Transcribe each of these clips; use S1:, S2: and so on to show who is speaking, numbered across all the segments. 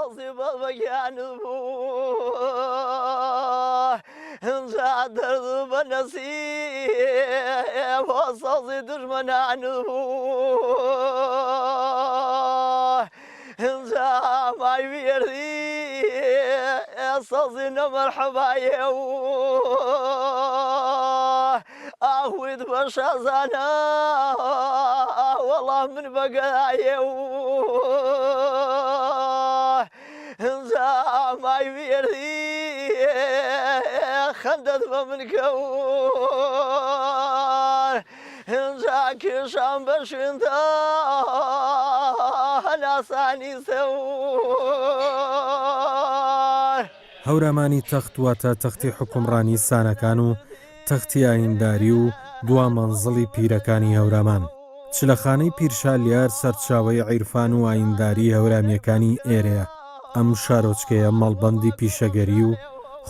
S1: سازی بگیان انجا درد بنسیم و سازی دشمنان انجا مای بیردی سازی نمرحبای أهود بشازانا والله من بقايا انزا ما يبيري خندت بمن كون انزا كشام بشنتا ناساني سوار
S2: هەورامانی تەخت واتە تەختی حکومڕانی سانەکان و تەختی ئاینداری و دوا مەنزڵی پیرەکانی هەورامان چ لە خانەی پیرشالیار سەرچاوەی عیرفان و ئاینداری هەورامیەکانی ئێرەیە ئەم شارۆچکەیە مەڵبەندی پیشەگەری و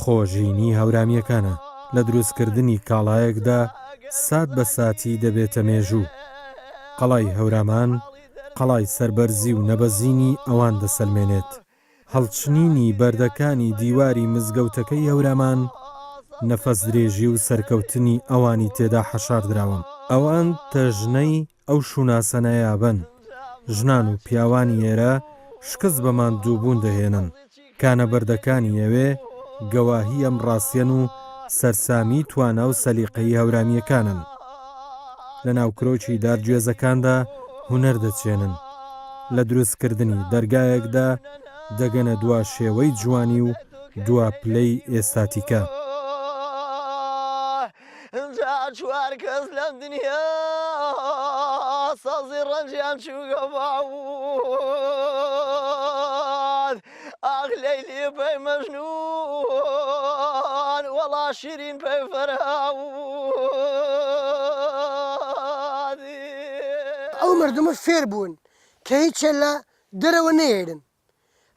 S2: خۆژینی هەورامیەکانە لە دروستکردنی کاڵایەکدا سات بە ساتی دەبێتە مێژوو قەڵای هەورامان قەڵای سەربەرزی و نەبەزینی ئەوان دەسەلمێنێت هەڵچنینی بەردەکانی دیواری مزگەوتەکەی هەورامان نەفەس درێژی و سەرکەوتنی ئەوانی تێدا حەشاردراوم ئەوان تەژنەی ئەو شوناسەنایابن ژنان و پیاوانی ئێرە شکست بە ماندووبوون دەهێنن کانە بەردەکانی ئەوێ گەواهی ئەم ڕاستیەن و سەرسامی توانە و سەلیقەی هەورامیەکانن لە ناوکرۆکی دارگوێزەکاندا هونەر دەچێنن لە دروستکردنی دەرگایەکدا دەگەنە دوا شێوەی جوانی و دوا پلەی ئێستاتیکە
S1: چوار کەس لەم دنیا سازی ڕەنجیان چووگە باوت ئاخ لەیلی پەی مەژنون وەڵا شیرین پەی فەرهاود
S3: ئەو مردمە فێر بوون کە هیچە لە دەرەوە نێرن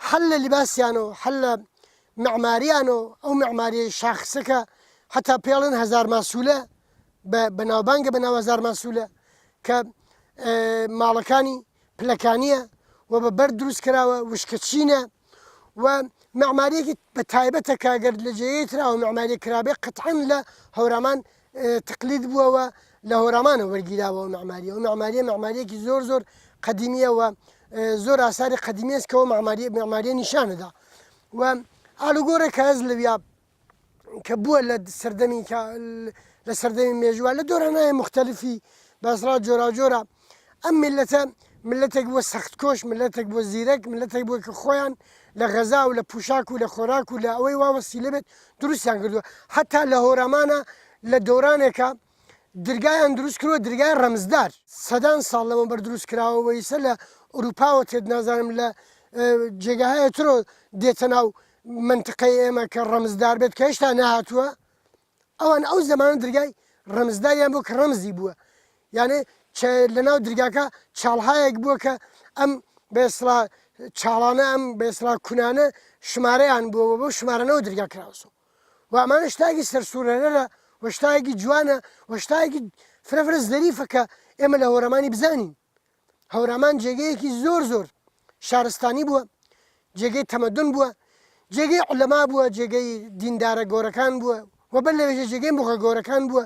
S3: حل لە لیباسیانەوە حل لە معماریانەوە ئەو معماریە شاخسەکە حتا پێڵن هەزار ماسوولە بەناوبانگە بەناو هەزار ماسوولە کە ماڵەکانی پلەکانیە و بە بەر دروست کراوە وشکەچینە و معماریەکی بە تایبەتە کاگەر لە جێگەی تراوە معماریە کرابێ قەتعەن لە هەورامان تقلید بووەوە لە هەورامانە وەرگیراوە و معماریە معماریەکی زۆر زۆر قەدیمیە و زۆر ئاساری قەدیمیێسکەوە معماریە نیشانەدا و ئالوگۆڕە کە هەز لەویا کە بووە لە سەردەمی مێژووە لە دۆرانایە مختلفی بەسرا جۆراجۆرە ئەم ملەتێک بووە سەختکۆش ملەتێک بۆ زیرەک ملەتێک بووە کە خۆیان لە غەزا و لە پوشاک و لە خۆراک و لە ئەوەی واوەسی لەبێت دروستیان کردووە حتا لە هۆرامانە لە دۆرانێکە درگایان دروست کردووە درگای ڕەمزدار سەدان ساڵ لەمە بەر دروست کراوە ئیسە لە ئوروپاوە تێت نازانم لە جێگاهەیە ترۆ دێتە ناو منطقەی ئێمە کە ڕەمزدار بێت کە هێشتا نەهاتووە ئەوان ئەو زەمانە درگای ڕەمزداریان بوو کە ڕەمزی بووە یانێ لەناو درگاکە چاڵهایەک بووە کە ئەم بێسڵا چاڵانە ئەم بێسڵا کونانە شمارەیان بووە بۆ شمارەنەوە درگا کراوسۆ و ئەمانە شتاکی سەرسوورەرە و شتایەکی جوانە و شتایەکی فرەفرە زەریفە کە ئێمە لە هەورامانی بزانین هەورامان جێگەیەکی زۆر زۆر شارستانی بووە جێگەی تەمەدون بووە جێگەی عولەما بووە جێگەی دیندارە گۆرەکان بووە و بەر لەوێژە جێگەی مخە گۆرەکان بووە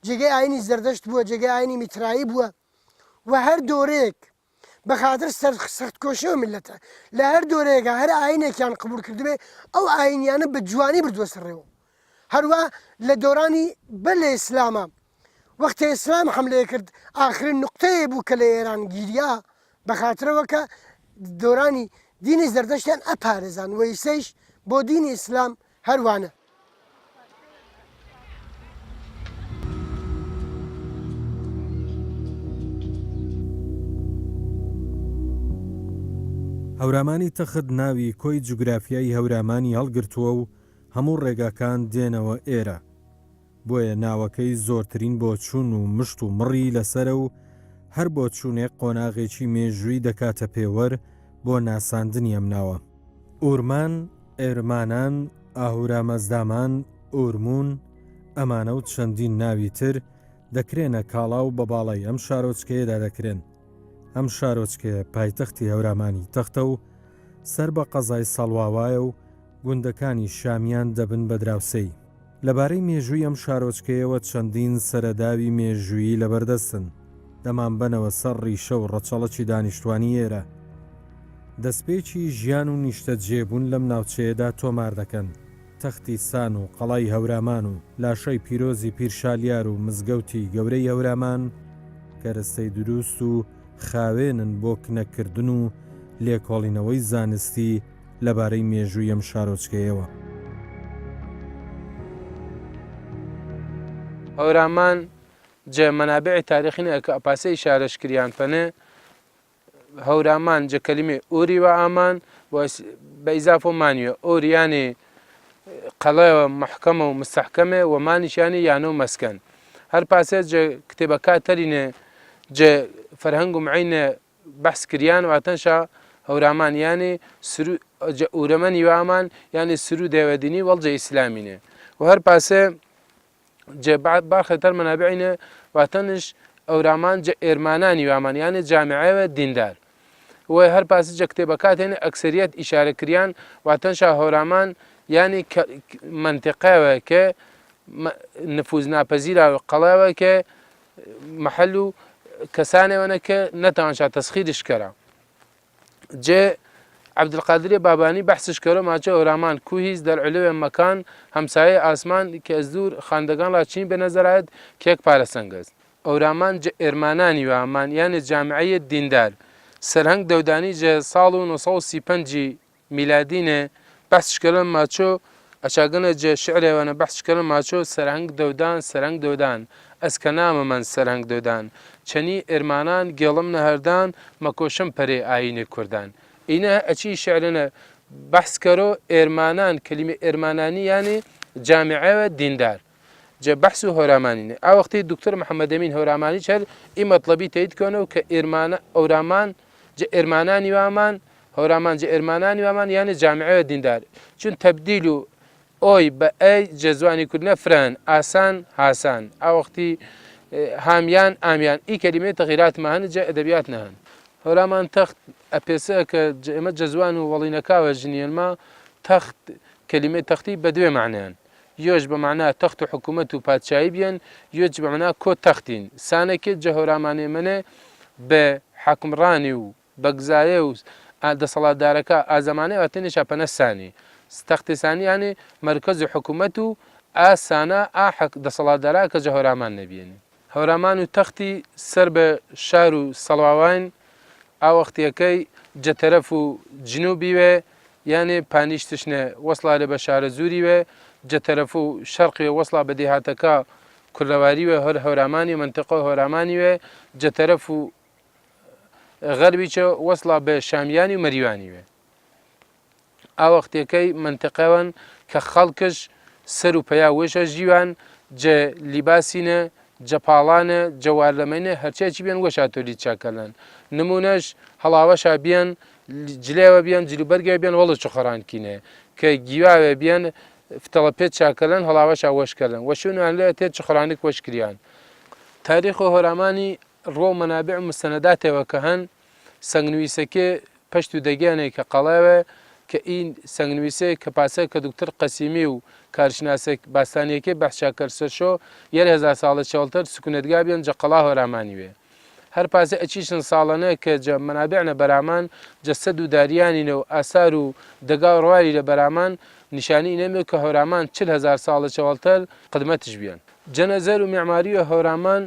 S3: جێگەی ئاینی زەردەشت بووە جێگەی ئاینی میترایی بووە و هەر دۆرەیەک بە خاتر سەختکۆشیەوە میلەتە لە هەر دۆرەیەکە هەر ئاینێکیان قبول کردبێ ئەو ئاینیانە بە جوانی بردووە سڕێەوە هەروە لە دۆرانی بەر لە ئیسلامە وەختی ئیسلام حملەیە کرد ئاخرین نقطەیە بوو کە لە ئێران گیریا بە خاترەوە کە دۆرانی دینی زەردەشتیان ئەپارێزان و ئیسەیش بۆ دینی ئیسلام هەروانە
S2: هەورامانی تەخت ناوی کۆی جوگرافیایی هەورامانی هەڵگرتووە و هەموو ڕێگاکان دێنەوە ئێرە بۆیە ناوەکەی زۆرترین بۆ چوون و مشت و مڕی لەسرە و هەر بۆ چوونێک قۆناغێکی مێژووی دەکاتە پێوەەر بۆ ناساندنی ئەم ناوە ئورمان ئێرمانان ئاهورامەزدامان ئورمون ئەمانە و چەندین ناوی تر دەکرێنە کاڵاو بە باڵای ئەم شارۆچکەیەدا دەکرێن ئەم شارۆچکەیە پایتەختی هەورامانی تەختە و سەر بە قەزای ساڵواوایە و گوندەکانی شامیان دەبن بە دراوسەی. لەبارەی مێژووی ئەم شارۆچکەیەوە چەندین سەرەداوی مێژوویی لەبەردەستن. دەمان بنەوە سەر ڕیشە و ڕەچەڵەکی دانیشتوانی ئێرە. دەستپێکی ژیان و نیشتە جێبوون لەم ناوچەیەدا تۆمار دەکەن. تەختی سان و قەڵای هەورامان و لاشەی پیرۆزی پیرشالیار و مزگەوتی گەورەی هەورامان کە ڕستەی دروست و خاوێنن بۆ کنەکردن و لێکۆڵینەوەی زانستی لەبارەی مێژووی ئەم شارۆچکەیەوە.
S4: هەورامان جە مەنابعی تاریخینە کە ئەپاسەی شارەشکریان پەنێ هەورامان جە کەلیمێ ئۆری و ئامان بە ئیزافۆ مانیوە ئۆریانی قەڵەوە محکەمە و مستەحکەمێ و مانیشانی یانە و مەسکەن هەر پاسێ جە کتێبەکە تەرینێ جە فەرهەنگ و معینە بەحس کریان واتەنشا هەورامان یانی ئورەمەنی وامان یانی سرو دێوەدینی وەڵجە ئیسلامینێ و هەر پاسێ جە باخەتەر مەنابعینە واتەنش ئەورامان جە ئێرمانانی وامان یانی جامعەوە دیندار و هەر پاسی جە کتێبەکات هێنێ ئەکسەریەت ئیشارەکریان واتەنشا هەورامان یانی منتقەوە کە نفوز ناپەزیرا و قەڵەوە کە محل و کەسانێوەنە کە نەتەوانشا تەسخیرش کەرا جێ عەبدولقادری بابانی بەحسش کەرۆ ماچە ئەورامان کوهیز دەرعلوێ مەکان هەمسایە ئاسمان کە ئەزدور خاندەگان لاچین بەنەزەرایەت کێک پارە سەنگەز ئەورامان جە ئێرمانانی وامان یانی جامعەیە دیندار سەرهەنگ دەودانی جە ساڵ و 1935 میلادینێ بەحسشکردن ماچۆ ئەچاگەنە جێ شعرێوانە بەحسشکردن ماچۆ سەرهەنگ دەودان سەرهەنگ دەودان ئەسکە نامە من سەرهەنگ دەودان چەنی ئێرمانان گێڵم نەهەردان مەکۆشم پەرێ ئاینی کوردان ئینە ئەچی شعرنە بەحسکەرۆ ئێرمانان کەلیمە ئێرمانانی یانی جامعەوە دیندار جە بەحس و هەورامانینە ئاوەختی دکتۆر محەممەد ئەمین هەورامانی چەر ئی مەطلەبی تەیید کۆنەوە کە ئەورامان جە ئێرمانانی وامان هەورامان جە ئێرمانانی وامان یانی جامعەوە دیندار چون تەبدیل و ئۆی بە ئەی جە زوانی کوردنە فران ئاسان هاسان ئاوەختی هامیان ئامیان ئی کەلیمەی تەغیراتمە هەن جە ئەدەبیات نەهەن هەورامان تەخت ئەپێسە کە ئێمە جەزوان و وەڵینەکاوە ژنیێنما تەخت کەلیمەی تەختی بە دوێ معنیان یۆش بە معنا تەخت و حکوومەت و پادشایی بیان یۆج بە معنا کۆ تەختین سانێکێت جە هەورامانێ منێ بە حکمڕانی و بەگزایە و دەسەڵاتدارەکە ئازەمانەی واتێنێ شاپەنە سانی تەختی سانی یانی مەرکەزی حکوومەت و ئاسانە دەسەڵاتدارا کە جە هەورامان نەبیێنی هەورامان و تەختی سەر بە شار و سەڵاوین ئاوەختیەکەی جەتەرەف و جنوبی وێ یانێ پانیشتشنە وەسڵا لە بە شارە زووری وێ جەتەرەف و شەرقی وەسڵا بە دێهاتەکە کوردەواری وێ هەر هەورامانی منتقە هەورامانی وێ جەتەرەف و غەربیچە وەسڵا بە شامیانی و مەریوانی وێ ئاوەختیەکەی منتقەوەن کە خەڵکش سەر و پەیا وێشە ژیوان جە لیباسینە جەپاڵانە جەوارلەمەینە هەرچێکی بێن وەشا تۆلی چاکەلەن نمونەش هەڵاوەشا بیان جلێوە بیان جلوبەرگە بیان وەڵە چخەڕانکینێ کە گیواوێ بیان فتەڵە پێت چاکەلەن هەڵاوەشا وەشکەلەن وەشونیان لێ تێت چخڕانێک وەشکریان تاریخ و هەورامانی ڕۆ مەنابع مستەنەداتێوە کە هەن سەنگنوویسەکێ پەشت و دەگیانێک کە قەڵاوێ کە ئین سەنگنوویسێ کە پاسە کە دکتۆر قەسیمی و کارشناسێک باستانیەکەی بەحشاکەر سەرشۆ 1000 ساڵە چاڵتر سکونەتگا بێن جە قەڵا هەورامانی وێ هەر پاسە ئەچیشن ساڵانە کە جە مەنابعە بەرامان جە سەد و داریانینە و ئاسار و دەگا و ڕواری لە بەرامان نیشانی نەمێ کە هەورامان 40,000 ساڵە چاوەڵتر قدمەتش بیان جەنەزەر و میعماری و هەورامان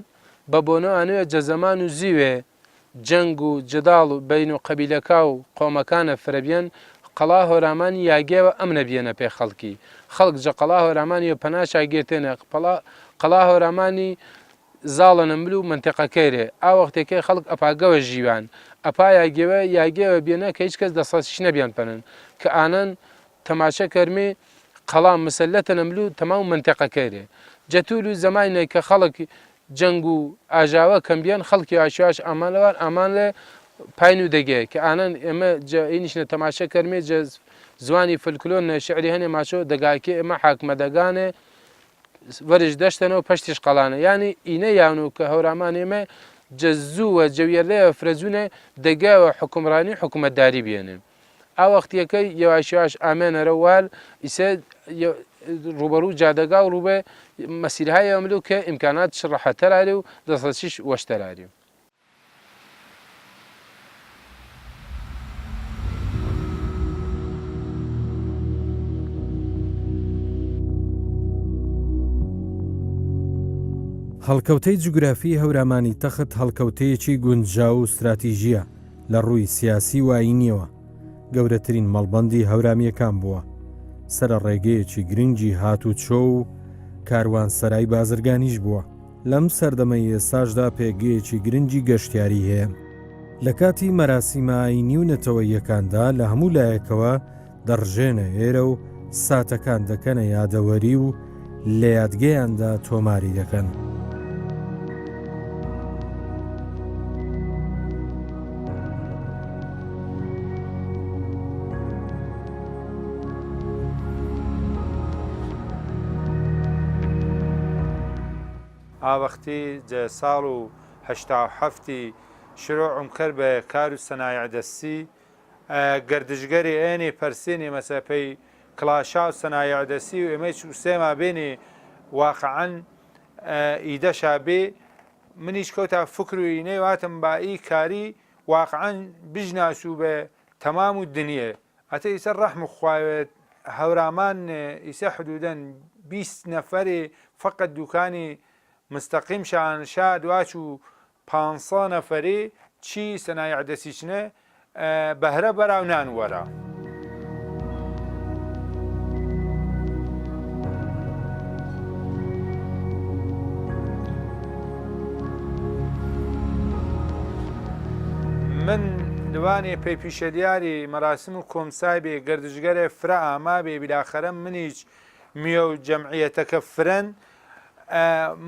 S4: بە بۆنەوانوێ جە زەمان و زیوێ جەنگ و جداڵ و بین و قەبیلەکە و قۆمەکانە فرەبیان قەڵا هەورامانی یاگێوە ئەم نەبیێنە پێ خەڵکی خەڵک جە قەڵا هەورامانی و پەناشاگێتێنە قەڵا هەورامانی زاڵە نەمبل و منتقەکەیرێ ئاوەختێکەی خەڵک ئەپاگەوە ژیوان ئەپا یاگێوە بێنە کە هیچ کەس دەسەشی نەبیان پەنن کە ئانەن تەماشە کەرمێ قەڵام مسلەتە نەمبل و تەمام منتقەکەیرێ جەتول و زەمانێ کە خەڵک جەنگ و ئاژاوە کەمبیان خەڵکی ئاشواش ئامانەوار ئامان لێ پاین و دەگێ کە ئانەن ئێمە ئینیشنە تەماشە کەرمێ جە زوانی فلکلۆن شعری هەنێ ماچۆ دەگاکێ ئێمە حاکمە دەگانێ وەرش دەشتەنەوە پەشتیش قەڵانە یانی ئینە یان و کە هەورامان ئێمە جە زووە جەویەرلەیە فرەزوونە دەگاوە حکومڕانی حکومەتداری بێنێ ئا وەختیەکەی یەواشیواش ئامێنەرە وال ئیسە ڕوبەڕوو جادەگا و ڕوبێ مەسیرهای ئەملو کە ئیمکانات ڕەحەتەراری و دەسەچیش وەشتەراری و
S2: هەڵکەوتەی جوگرافی هەورامانی تەخت هەڵکەوتەیەکی گونجاو و استراتیژیە لە ڕووی سیاسی و ئاینیەوە گەورەترین مەڵبەندی هەورامیەکان بووە سرە ڕێگەیەکی گرنگی هاتوچۆ و کاروانسەرای بازرگانیش بووە لەم سەردەمەی ئێستاشدا پێگەیەکی گرنگی گەشتیاری هەیە لە کاتی مەراسیمە ئاینی و نەتەوەییەکاندا لە هەموو لایەکەوە دەڕژێنە ئێرە و ساتەکان دەکەنە یادەوەری و لە یادگەیاندا تۆماری دەکەن.
S5: ئاوەختی ساڵ و هەشتا شروعم کرد بە کار و سەنایع دەستی گردشگەری ئێنی پەرسێنی مەسەپەی کلاشا و سەنایع دەستی و ئێمەی سێما بێنی واقعەن ئیدەشا بێ منیش کەوتا فکر و ئینەی واتم با ئی کاری واقعەن بژناسو بە تەمام و دنیە ئەتە ئیسە ڕەحم خوایێت هەورامان ئیسە حدودەن 20 نەفەری فقط دوکانی مستەقیم شاد واچ و 500 نەفەری چی سەنایع دەسیچنە بەهرە بەراو نان وەرە. من لەوانێ پێی پیشەدیاری مەراسم و کۆمسای بێ گردشگەرێ فرە ئاما بێ بیلاخەرە منیش میە و جەمعیەتەکە فرەن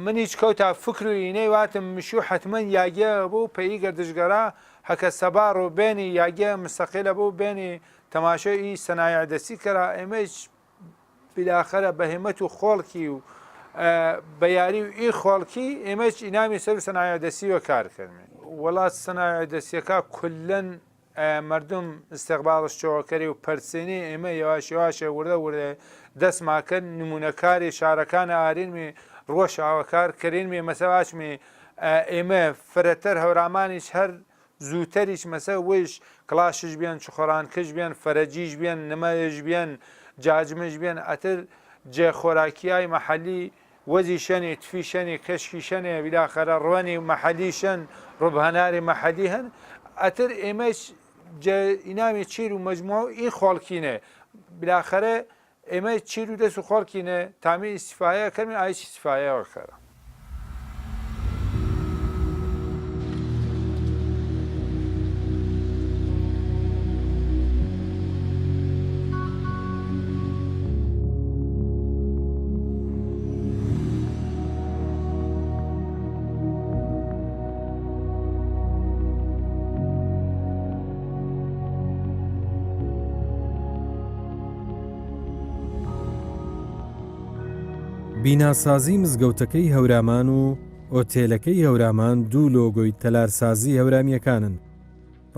S5: منیش کەوتا فکر و ئینەی واتم مشو حتمما یاگە بۆ پێی گردشگەرا هەکە سەبار و بێنی یاگە مستەقیلە بۆ بێنی تەماشای سەنایع دەستی کەرا ئێمەش بیلاخەرە بەهێمەت و خۆڵکی و بە یاری و ئی خۆڵکی ئێمەش ئینامی سەر سەنایع دەستیوە کارکردن وڵات سەنایع دەستیەکە کولەن مردم استقبالش چۆکەری و پەرسێنی ئێمە یەواش یەواشە وردە وردە دەستماکەن نمونەکاری شارەکانە ئارینمی ڕۆژاوەکار کردینمی مەسەواشمی ئێمە فرەتەر هەورامانیش هەر زووتەریش مەسە وش کلاشش بیان چخۆرانکەش بیان فەرەجیش بیان نمەش بیان جاجمش بیان ئەتر جێ خۆراکیای مەحەلی وەزی شەنی تفی شەنی کەشکی شەنێ بیلاخەرە ڕوەنی مەحەلی شەن ڕوبهەناری مەحەلی هەن ئەتر ئێمەش ئینامی چیر و مەجموعە و ئی خۆڵکینە بیلاخەرە ئێمە چیر و دەست و خۆڵکینە تامی ئیسیفایە کەمی ئایش ئیسیفایەوە کەرە.
S2: بیناسازی مزگەوتەکەی هەورامان و ئۆتێلەکەی هەورامان دوو لۆگۆی تەلارسازی هەورامیەکانن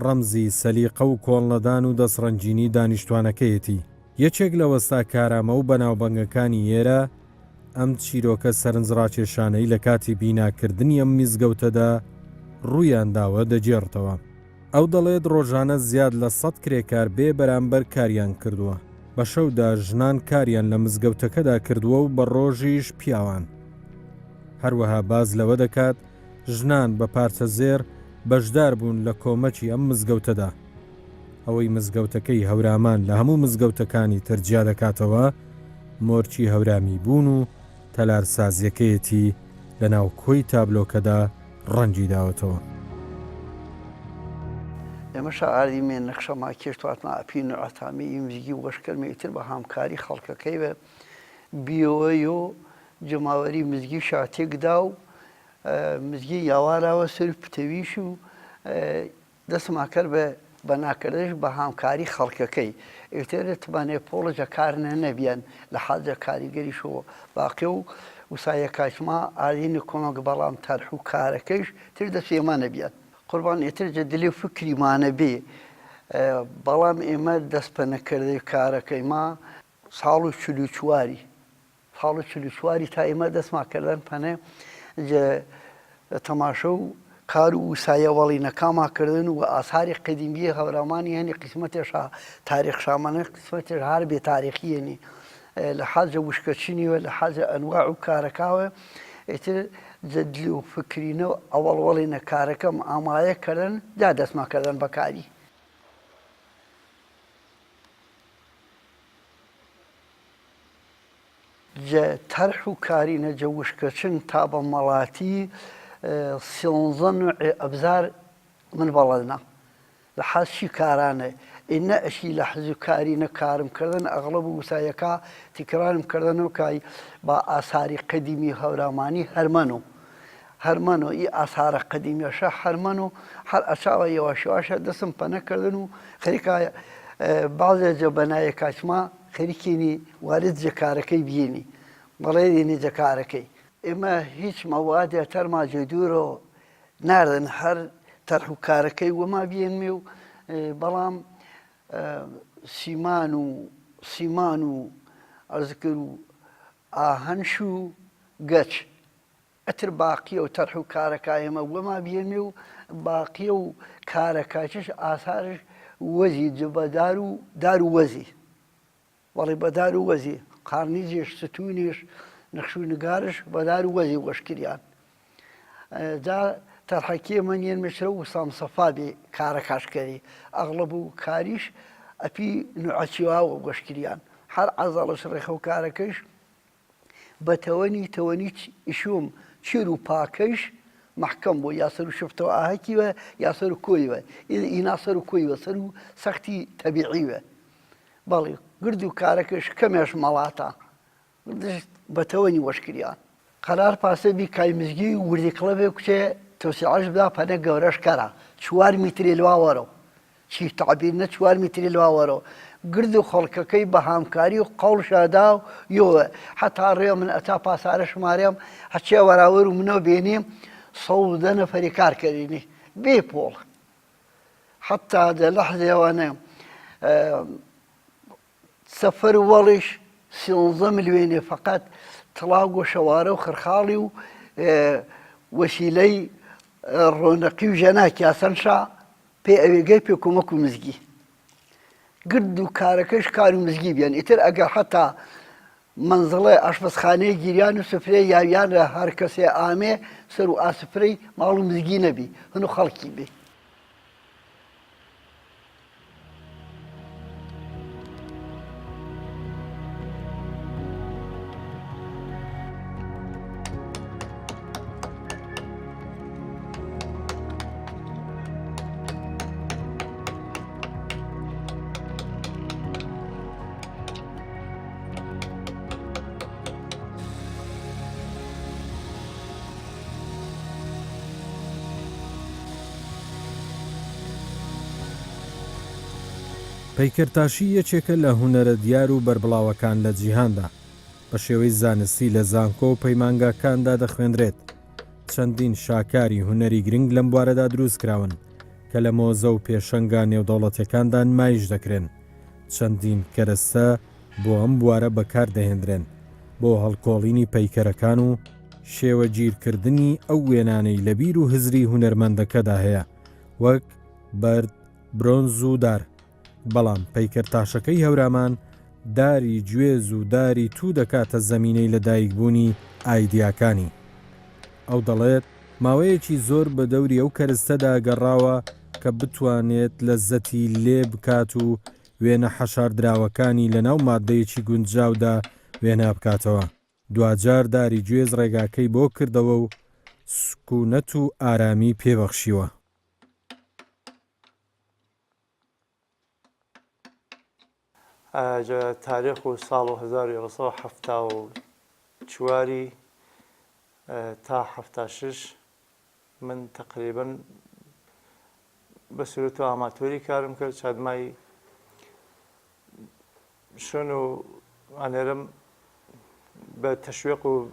S2: ڕەمزی سەلیقە و کۆڵنەدان و دەسڕەنجینی دانیشتوانەکەیەتی یەکێک لە وەستا کارامە و بەناوبەنگەکانی ئێرە ئەم چیرۆکە سەرنجڕاکێشانەی لە کاتی بیناکردنی ئەم میزگەوتەدا ڕوویان داوە دەجێڕتەوە ئەو دەڵێت ڕۆژانە زیاد لە 100 کرێکار بێ بەرامبەر کاریان کردووە بە شەودا ژنان کاریان لە مزگەوتەکەدا کردووە و بە ڕۆژیش پیاوان هەروەها باز لەوە دەکات ژنان بە پارچەزێر بەشدار بوون لە کۆمەکی ئەم مزگەوتەدا ئەوەی مزگەوتەکەی هەورامان لە هەموو مزگەوتەکانی ترجیا دەکاتەوە مۆرچی هەورامی بوون و تەلارسازیەکەیەتی لە ناو کۆی تابلۆکەدا ڕەنگی داوەتەوە.
S6: ئێمە شعاریمێ نەخشەما کێشتواتما ئەپین و ئاتامی ئیمزگی و وەشکردمێتتر بە هامکاری خەڵکەکەی بە بیەوەی و جەماوەری مزگی شاتێکدا و مزگی یاواراوە سەر پتەویش و دەستماکرد بە ناکردش بە هامکاری خەڵکەکەی ئێتێرە تبانێ پۆڵەجە کارنە نەبیان لە حاجە کاریگەریشەوە باقی و وسایە کاچما ئالینی کۆمەک بەڵام تەرح و کارەکەیش تر دەست ئێمە نەبیان قوربان ئێتر جە دلێ فکریمانە بێ بەڵام ئێمە دەست بە نەکردەی کارەکەی ما ساڵ و چواری تا ئێمە دەستماکردن پەنێ تەماشە و کار و وسایەوەڵینەکانماکردن و ئاساری قەدیمیە هەورامانی هەنی قسمەتێشا تاریخ شامانە قسمەتێش هەر بێ تاریخیەنی لە حاجە وشکەچینیوە لە حاجە ئەنواع و کارەکاوە ئێتر جەدلی و فکرینە و ئەوەڵوەڵینە کارەکەم ئامایەکردن دا دەستماکردن بەکاری. تەرح و کارینە جە وشکەچن تا بە مەڵاتی سێنزە نوعێ ئەبزار من بەڵەدنا لە حەزی کارانە ئێنە ئەشی لە حەزی کارینە کارمکردن ئەغڵب و وسایەکە تیکرارمکردنەوە کای با ئاساری قەدیمی هەورامانی هەرمەن و ئی ئاسارە قەدیمیەشە هەرمەن و هەر ئەچاوە یەواشەواشە دەستم پەنەکردن و خەریکە بازێ جەبەنایە کاچما خەریکێنی وارد جەکارەکەی بینی بەڵێ دێنی جەکارەکەی ئێمە هیچ مەوادێ تەرما جێدورۆ ناردن هەر تەرح و کارەکەی وەما بێنمێ و بەڵام سیمان و ئەرزکرد و ئاهەنش و گەچ ئەتر باقیە و تەرح و کارەکە ئێمە وەما بێنمێ و باقیە و کارەکاچش ئاسارش وەزی جبەدار و دار و وەزی وەڵی بەدار و وەزی قارنیزیش ستونیش نەخش و نگارش بەدار و وەزی وەشکریان جا تەرحەکیە مەنیێن مێشرە و سامسەفا بێ کارە کاشکەری ئەغڵب و کاریش ئەپی نوعەچیواوە گۆشکریان هەر عەزەڵش ڕێخە و کارەکەش بە تەوەنی ئیشوم چیر و پاکەش محکەم بۆ یاسەر و شفتەوە ئاهەکیوە یاسەر و کۆیوە ئینا سەر و کۆیوە سەر و سەختی تەبیعیوە بەڵێ گرد و کارەکەش کەمێش مەڵاتە بەتەوەنی وەشکریان قەرار پاسەبی کایمزگی و وردی کڵەبێ کوچێ تۆسیعەش بدا پەنە گەورەش کەرە 4 میتری لواوەرەوە چی تعبیر نە 4 میتری لواوەرەوە گرد و خەڵکەکەی بە هامکاری و قەوڵشادا و یۆوە حتا ڕێ من ئەتا پاسارە ژمارەم هەچێ وەراوەر و منەوە بێنیم 110 نەفەری کارکەرینی بێ پۆڵ حتا دە لەحزێوانە سەفەر وەڵیش 13 ملیۆنێ فقط تڵاو گۆشەوارە و خرخاڵی و وەسیلەی ڕۆنەقی و ژەناکی ئاسەنشا پێ ئەوێگەی پێ کۆمەک و مزگی گرد و کارەکەش کار و مزگی بیان ئیتر ئەگەر حتا منزڵێ ئاشپەزخانەی گیریان و سفرەی یاویان لە هەر کەسێ ئامێ سەر و ئاسفرەی ماڵ و مزگی نەبی هەن و خەڵکی بێ
S2: پەیکەرتاشی یەکێکە لە هونەرە دیار و بەربڵاوەکان لە جیهاندا بە شێوەی زانستی لە زانکۆ و پەیمانگاکاندا دەخوێنرێت چەندین شاکاری هونەری گرنگ لەم بوارەدا دروستکراون کە لە مۆزە و پێشەنگا نێودەوڵەتیەکاندا نمایش دەکرێن چەندین کەرەستە بۆ ئەم بوارە بەکاردەهێنرێن بۆ هەڵکۆڵینی پەیکەرەکان و شێوە گیرکردنی ئەو وێنانەی لە بیر و هزری هونەرمەندەکەدا هەیە وەک بەرد برۆنز و دار بەڵام پەیکەرتاشەکەی هەورامان داری گوێز و داری تو دەکاتە زەمینەی لەدایکبوونی ئایدیاکانی ئەو دەڵێت ماوەیەکی زۆر بە دەوری ئەو کەرستەدا گەڕاوە کە بتوانێت لەزەتی لێ بکات و وێنە حەشاردراوەکانی لە ناو مادەیەکی گونجاودا وێنە بکاتەوە دوجار داری گوێز ڕێگاکەی بۆ کردەوە و سکوونەت و ئارامی پێبەخشیوە
S7: تاریخ و ساڵ و 1970 تا 76 من تقریبا بە سورەت و ئاماتۆری کارم کرد چادمای شوێن و ئانێرم بە تەشویق و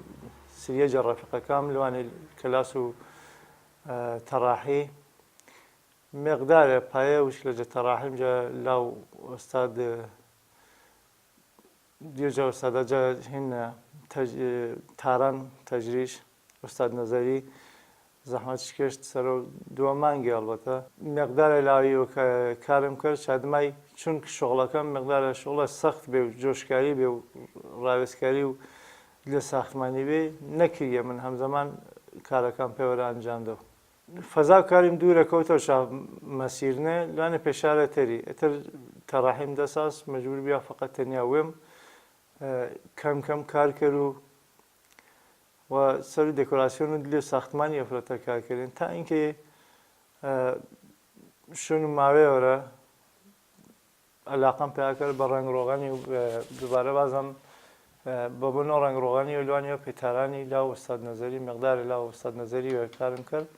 S7: سریەجە ڕەفیقەکەم لەوانەیە کەلاس و تەڕاحی مقدار پایه وش لجة تراحم جا لو استاد دیجا استاد جا هن تاران تجریش استاد نظری زحمت کشت سر دو مانگی البته مقدار لاوی و کارم کرد شاید مای چون شغل کم مقدار شغل سخت به جوشکاری به راویسکاری و لساختمانی به نکیه من هم زمان کارکم پیور انجام دو فضا کاریم دوره کوتاه شاب مسیر نه لانه پشاره تری اتر تراحم دساس مجبور بیا فقط تنیاوم کم کم کار کرو و سر دکوراسیون دلی ساختمانی افراط کار کردن تا اینکه شون ماوی وره علاقم پیدا کرد با رنگ روغنی و دوباره بازم با بنو رنگ روغنی و لوانی و پیترانی لا استاد نظری مقدار لا استاد نظری و کارم کرد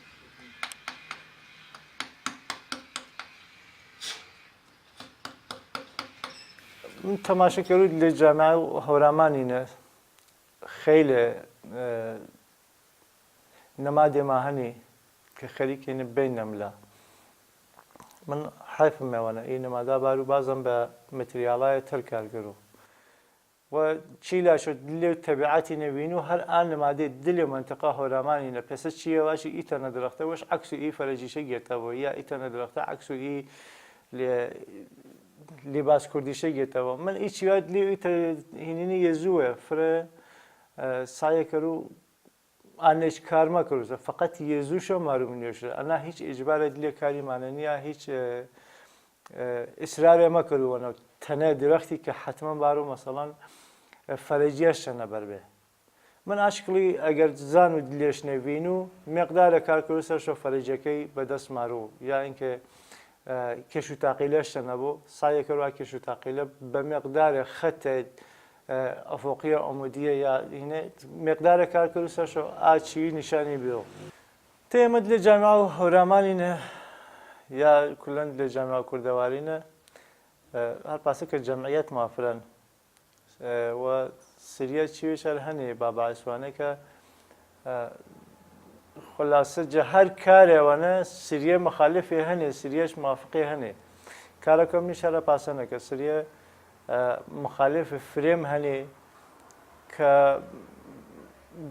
S7: من تماشا کرد لجامعه هورامانی نه خیلی نمادی ماهنی که خریکی نبین نملا من حیف میوانه این نمادا بارو بازم به متریالای تر کار کرو و چیلا شد دلی طبیعتی نبینو هر آن نمادی دلی منطقه هورامانی نه پس چیه واشی ایتا ندرخته وش عکسو ای فرجیشه گیرتا و یا ایتا ندرخته عکسو ای لباس کردیشه گیرتا و من ایچی واد لی ایتا هینینی یزوه فره سعی کرو آنش کار ما کرو فقط یزوشو معلوم نیست انا هیچ اجبار دلی کاری مانه نیا هیچ اصرار ما کرو و تنه درختی که حتما بارو مثلا فرجیش نبر به من عشقلی اگر زانو دلیش نبینو مقدار کار کرو سرشو فرجی کی به دست مارو یا اینکه کشو تاقیلش نبو سعی کرو کشو تاقیله به مقدار خط افقیه عمودیه یا اینه مقدار کار کرو سرشو آچی نشانی بیو تیمد لجامعه هورامانی نه یا کلن لجامعه کردواری نه هر پاسه که جمعیت موافرن و سریع چیوش هنی بابا اسوانه که خلاصه جهر کاره وانه سریع مخالفی هنی سریعش موافقی هنی کارا کم میشه پاسه نه که سریع مخالف فریم هنی که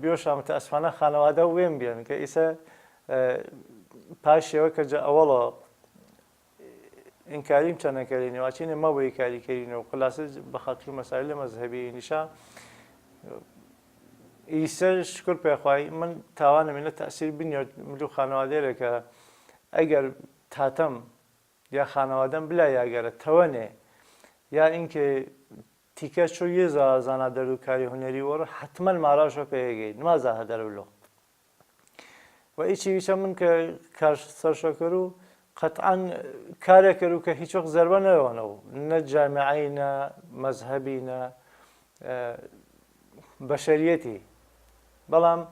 S7: بیوشم متاسفانه خانواده ویم بیان که ایسا پاشی و که جا اولا انکاریم چه نکردیم و چین ما باید کاری کردیم و خلاصه بخاطر مسائل مذهبی نشان ایسا شکر پیخواهی من توانم اینه تأثیر بینید ملو خانواده را که اگر تاتم یا خانوادم بلا یا اگر توانه یا اینکه تیکه چو یه زانه درو کاری هنری وره حتما ماراشو پیگید نمازه درولو و ایچی ویچه من که کار سرشو کرو قطعا کاری کرو که هیچ وقت ضربه نوانو نه جامعی نه مذهبی نه بشریتی بلام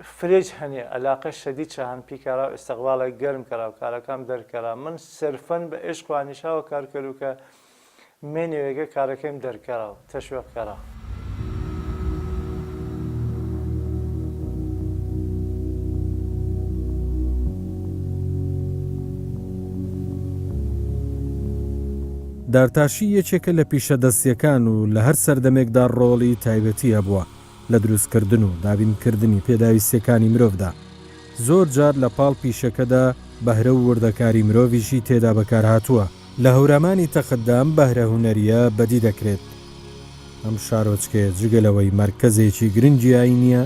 S7: فرج هنی علاقه شدید شهن پی کرا استقبال گرم کرا و کارا کم در کرا من صرفاً به عشق و انیشا و کار کرو که منی وگه کارا کم در کرا و تشویق کرا
S2: دارتاشی یەکێکە لە پیشەدەستیەکان و لە هەر سەردەمێکدا ڕۆڵی تایبەتی هەبووە لە دروستکردن و دابینکردنی پێداویستیەکانی مرۆڤدا. زۆر جار لە پاڵ پیشەکەدا بەهرە و وردەکاری مرۆڤیشی تێدا بەکارهاتووە. لە هەورامانی تەختدا ئەم بەهرە هونەریە بەدی دەکرێت. ئەم شارۆچکەیە جگەلەوەی مەرکەزێکی گرنگی ئاینیە،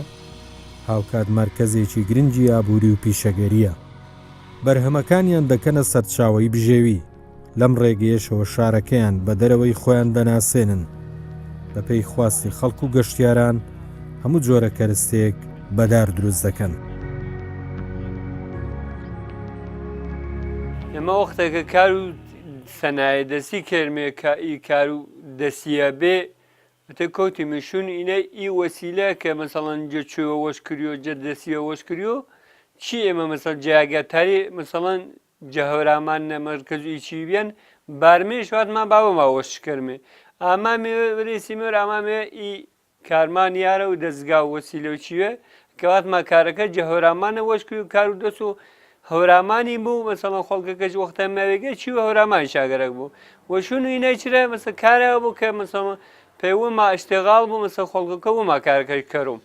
S2: هاوکات مەرکەزێکی گرنگی ئابووری و پیشەگەریە. بەرهەمەکانیان دەکەنە سەرچاوەی بژێوی. لەم ڕێگەیەشەوە شارەکەیان بە دەرەوەی خۆیان دەناسێنن بە پێی خواستی خەڵک و گەشتیاران هەموو جۆرە کەرستێک بەدار دروست دەکەن.
S8: ئێمە وەختێکە کار و سەنایە دەستی کێرمێ کار و دەسیە بێ بتە کەوتی مشون ئینە ئی وەسیلە کە مەسەڵەن جە چووە وەش کردیۆ جە دەسیە وەش کردیۆ چی ئێمە مەسەڵ جاگەتاری مەسەڵەن جهورامان مرکزی چی بیان برمیش وقت من بابا ما وش کرمه اما می ریسی مر اما می ای کارمان یاره و دزگاه وسیله چیه که وقت ما کارکه جهورامان وش کیو کارو دسو هەورامانی بوو مەسەڵەن خەڵکەکەش وەختە ماوێگە چی و هەورامان شاگەرەک بوو وەشون و ئینەیچرە مەسە کارەوە بوو کە مەسەڵەن پێیوەما ئەشتێغاڵ بوو مەسە خەڵکەکە وما کارەکەی کەروم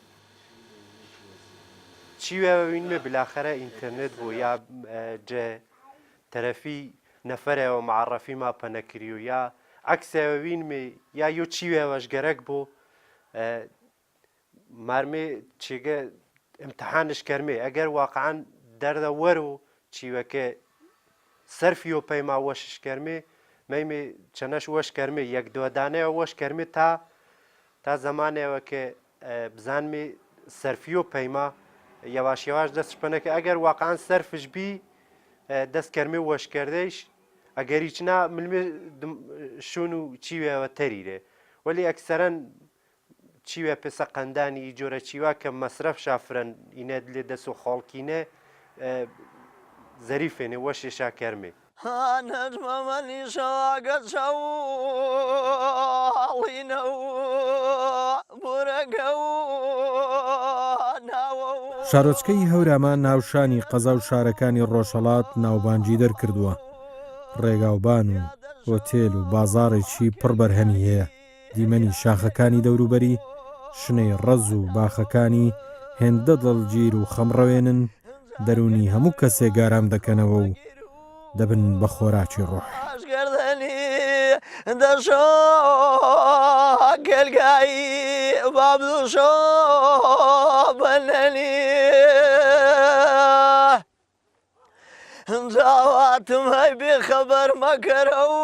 S9: چیوێوینمە بلاخەرە ئینتەرنێت بوو یا جێ تەرەفی نەفەرەوە معڕەفی ما پەنەکری و یا عکسێوینمێ یا یۆ چیوێوەش گەرەک بوو مارمێ چێگە امتحانش کەرمێ ئەگەر واقعان دەردە وەر و چیوەکە سەرفی و پەیما وەشش کەرمێ مەیمێ چەنەش وەش کەرمێ یەک دۆدانەوە وەش کەرمێ تا زەمانێوە کە بزانمێ سەرفی و پەیما یەواش یەواش دەست پەنەکە ئەگەر واقعان سەرفش بی دەست کەرمێ وەشکردەیش ئەگەری چنا ملمێ شون و چیوێوە تەریرێ وەلی ئەکسەرەن چیوێ پێسە قەندانی جۆرە چیوا کە مەسرەف شافرەن ئینە لێ دەست و خاڵکینە زەریفێنێ وەشێشا کەرمێ
S1: نەجمەمەنی شاگە چاوڵینە و بورەگە و ناوە
S2: شارۆچکەی هەورامان ناوشانی قەزا و شارەکانی ڕۆژهەڵات ناوبانجی دەرکردووە ڕێگاوبان و هۆتێل و بازاڕێکی پڕ بەرهەمی هەیە دیمەنی شاخەکانی دەوروبەری شنەی ڕەز و باخەکانی هێندە دڵگیر و خەمڕەوێنن دەرونی هەموو کەسێک گارام دەکەنەوە و دەبن بە خۆراکی ڕۆح
S1: گردنی دەشۆ گەلگایی بابدوشۆ بەنەنی جاواتم هەی بێ خەبەر مەکەرە و